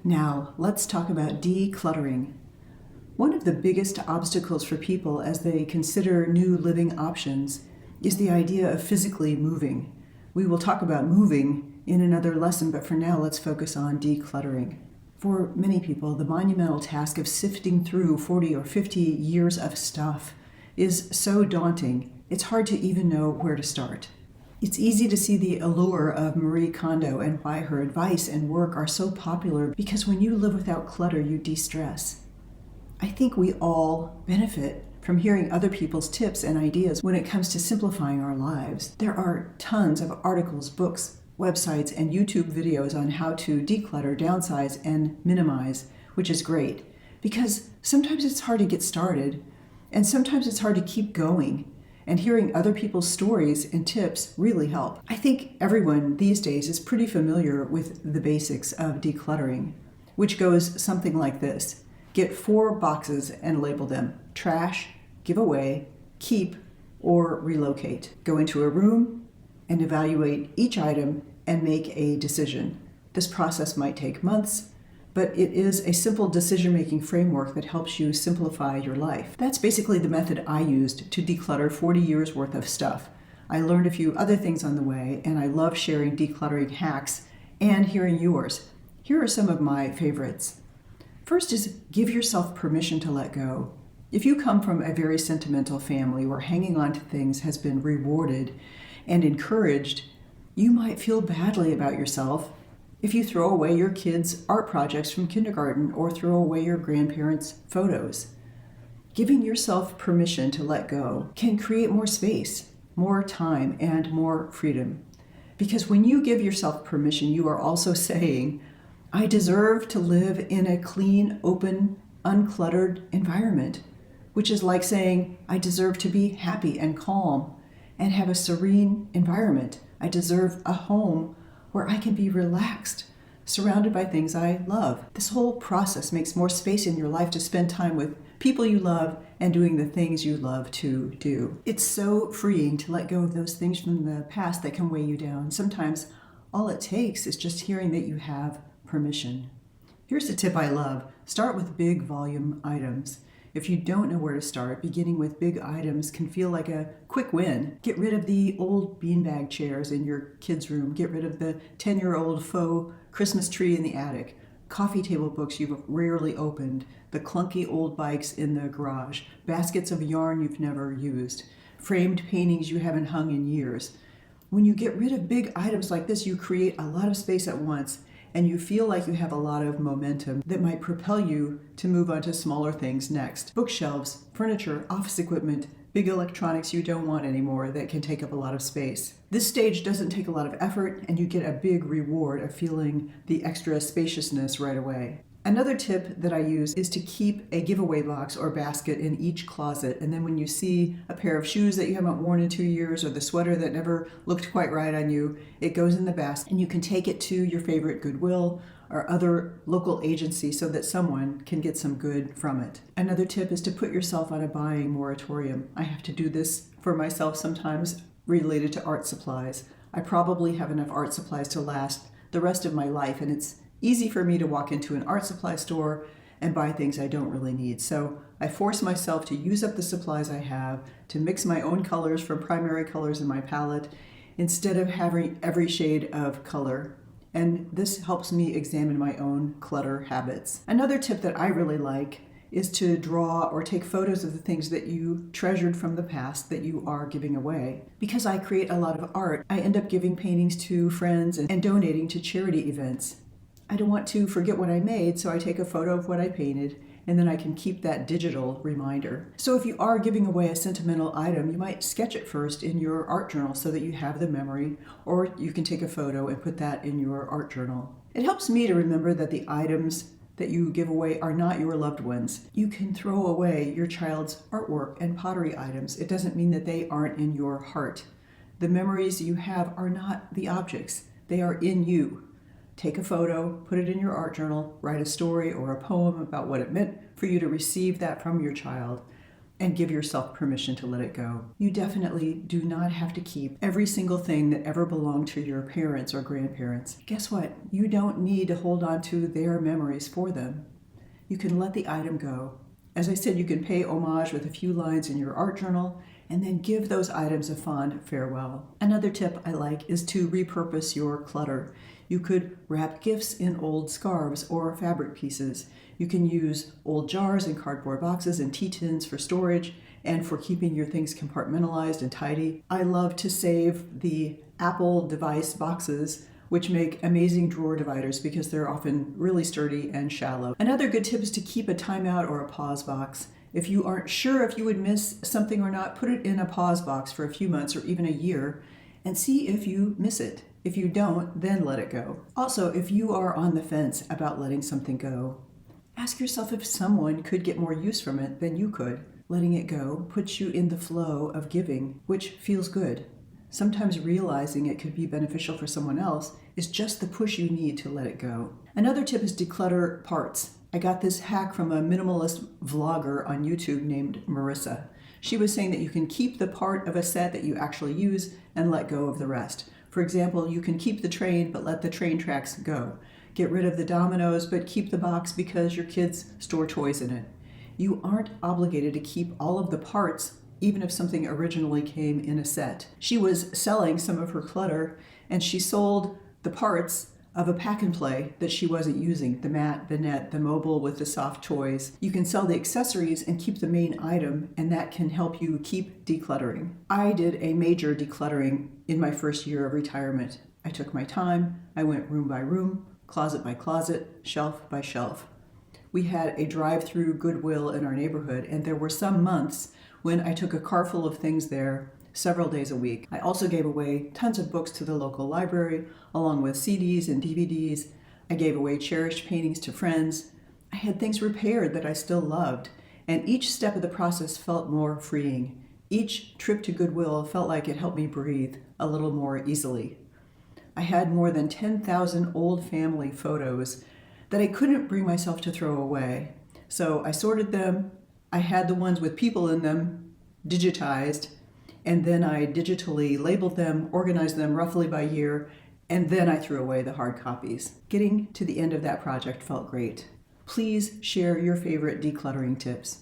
Now, let's talk about decluttering. One of the biggest obstacles for people as they consider new living options is the idea of physically moving. We will talk about moving in another lesson, but for now, let's focus on decluttering. For many people, the monumental task of sifting through 40 or 50 years of stuff is so daunting, it's hard to even know where to start. It's easy to see the allure of Marie Kondo and why her advice and work are so popular, because when you live without clutter, you de-stress. I think we all benefit from hearing other people's tips and ideas when it comes to simplifying our lives. There are tons of articles, books, websites, and YouTube videos on how to declutter, downsize, and minimize, which is great, because sometimes it's hard to get started, and sometimes it's hard to keep going. And hearing other people's stories and tips really help. I think everyone these days is pretty familiar with the basics of decluttering, which goes something like this. Get 4 boxes and label them: trash, give away, keep, or relocate. Go into a room and evaluate each item and make a decision. This process might take months, but it is a simple decision-making framework that helps you simplify your life. That's basically the method I used to declutter 40 years worth of stuff. I learned a few other things on the way, and I love sharing decluttering hacks and hearing yours. Here are some of my favorites. First is give yourself permission to let go. If you come from a very sentimental family where hanging on to things has been rewarded and encouraged, you might feel badly about yourself if you throw away your kids' art projects from kindergarten or throw away your grandparents' photos. Giving yourself permission to let go can create more space, more time, and more freedom. Because when you give yourself permission, you are also saying, I deserve to live in a clean, open, uncluttered environment, which is like saying, I deserve to be happy and calm and have a serene environment. I deserve a home where I can be relaxed, surrounded by things I love. This whole process makes more space in your life to spend time with people you love and doing the things you love to do. It's so freeing to let go of those things from the past that can weigh you down. Sometimes all it takes is just hearing that you have permission. Here's a tip I love. Start with big volume items. If you don't know where to start, beginning with big items can feel like a quick win. Get rid of the old beanbag chairs in your kids' room. Get rid of the 10-year-old faux Christmas tree in the attic. Coffee table books you've rarely opened. The clunky old bikes in the garage. Baskets of yarn you've never used. Framed paintings you haven't hung in years. When you get rid of big items like this, you create a lot of space at once, and you feel like you have a lot of momentum that might propel you to move on to smaller things next. Bookshelves, furniture, office equipment, big electronics you don't want anymore that can take up a lot of space. This stage doesn't take a lot of effort, and you get a big reward of feeling the extra spaciousness right away. Another tip that I use is to keep a giveaway box or basket in each closet, and then when you see a pair of shoes that you haven't worn in 2 years or the sweater that never looked quite right on you, it goes in the basket and you can take it to your favorite Goodwill or other local agency so that someone can get some good from it. Another tip is to put yourself on a buying moratorium. I have to do this for myself sometimes related to art supplies. I probably have enough art supplies to last the rest of my life, and it's easy for me to walk into an art supply store and buy things I don't really need. So I force myself to use up the supplies I have, to mix my own colors from primary colors in my palette, instead of having every shade of color. And this helps me examine my own clutter habits. Another tip that I really like is to draw or take photos of the things that you treasured from the past that you are giving away. Because I create a lot of art, I end up giving paintings to friends and donating to charity events. I don't want to forget what I made, so I take a photo of what I painted, and then I can keep that digital reminder. So if you are giving away a sentimental item, you might sketch it first in your art journal so that you have the memory, or you can take a photo and put that in your art journal. It helps me to remember that the items that you give away are not your loved ones. You can throw away your child's artwork and pottery items. It doesn't mean that they aren't in your heart. The memories you have are not the objects. They are in you. Take a photo, put it in your art journal, write a story or a poem about what it meant for you to receive that from your child, and give yourself permission to let it go. You definitely do not have to keep every single thing that ever belonged to your parents or grandparents. Guess what? You don't need to hold on to their memories for them. You can let the item go. As I said, you can pay homage with a few lines in your art journal and then give those items a fond farewell. Another tip I like is to repurpose your clutter. You could wrap gifts in old scarves or fabric pieces. You can use old jars and cardboard boxes and tea tins for storage and for keeping your things compartmentalized and tidy. I love to save the Apple device boxes, which make amazing drawer dividers because they're often really sturdy and shallow. Another good tip is to keep a timeout or a pause box. If you aren't sure if you would miss something or not, put it in a pause box for a few months or even a year and see if you miss it. If you don't, then let it go. Also, if you are on the fence about letting something go, ask yourself if someone could get more use from it than you could. Letting it go puts you in the flow of giving, which feels good. Sometimes realizing it could be beneficial for someone else is just the push you need to let it go. Another tip is declutter parts. I got this hack from a minimalist vlogger on YouTube named Marissa. She was saying that you can keep the part of a set that you actually use and let go of the rest. For example, you can keep the train but let the train tracks go. Get rid of the dominoes but keep the box because your kids store toys in it. You aren't obligated to keep all of the parts even if something originally came in a set. She was selling some of her clutter and she sold the parts of a pack and play that she wasn't using, the mat, the net, the mobile with the soft toys. You can sell the accessories and keep the main item, and that can help you keep decluttering. I did a major decluttering in my first year of retirement. I took my time, I went room by room, closet by closet, shelf by shelf. We had a drive-through Goodwill in our neighborhood, and there were some months when I took a car full of things there several days a week. I also gave away tons of books to the local library, along with CDs and DVDs. I gave away cherished paintings to friends. I had things repaired that I still loved, and each step of the process felt more freeing. Each trip to Goodwill felt like it helped me breathe a little more easily. I had more than 10,000 old family photos that I couldn't bring myself to throw away. So I sorted them. I had the ones with people in them digitized, and then I digitally labeled them, organized them roughly by year, and then I threw away the hard copies. Getting to the end of that project felt great. Please share your favorite decluttering tips.